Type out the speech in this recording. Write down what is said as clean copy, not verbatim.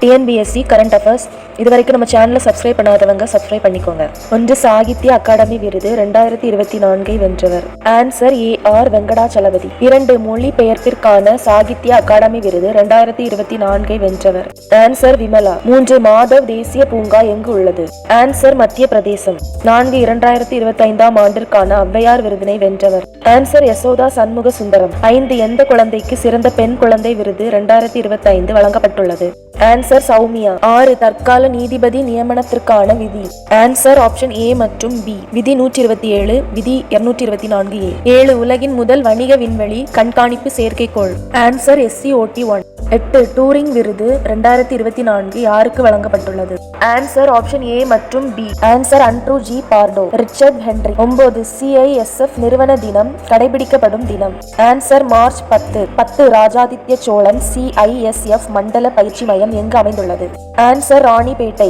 TNPSC current affairs இது வரைக்கும் நம்ம சேனலை சப்ஸ்கிரைப் பண்ணாதவங்க சப்ஸ்கிரைப் பண்ணிக்கோங்க. 1 சாகித்ய அகாடமி விருது 2024 வென்றவர். Answer A R. வெங்கடாச்சலபதி. 2 மொழிபெயர்ப்பிற்கான சாகித்ய அகாடமி விருது 2024 வென்றவர். ஆன்சர் விமலா. 3 மாதவ் தேசிய பூங்கா எங்கு உள்ளது? ஆன்சர் மத்திய பிரதேசம். 4 2025ஆம் ஆண்டிற்கான ஔவையார் விருதினை வென்றவர். ஆன்சர் யசோதா சண்முக சுந்தரம். 5 எந்த குழந்தைக்கு சிறந்த பெண் குழந்தை விருது 2025 வழங்கப்பட்டுள்ளது? ஆன்சர் சௌமியா. 6 தற்கால நீதிபதி நியமனத்திற்கான விதி. ஆன்சர் ஆப்ஷன் ஏ மற்றும் பி. விதி 127, விதி 224A. 7 உலகின் முதல் வணிக விண்வெளி கண்காணிப்பு செயற்கைக்கோள். Answer SCOT-1. 8 டூரிங் விருது 2024 யாருக்கு வழங்கப்பட்டுள்ளது? ஆன்சர் ஆப்ஷன் ஏ மற்றும் B. Answer Andrew G Pardo. Richard Henry. 9 CISF நிறுவன தினம் கடைபிடிக்கப்படும் தினம். Answer March 10. 10 Rajaditya Cholan CISF மண்டல பயிற்சி மையம் எங்கு அமைந்துள்ளது? ஆன்சர் ராணிப்பேட்டை.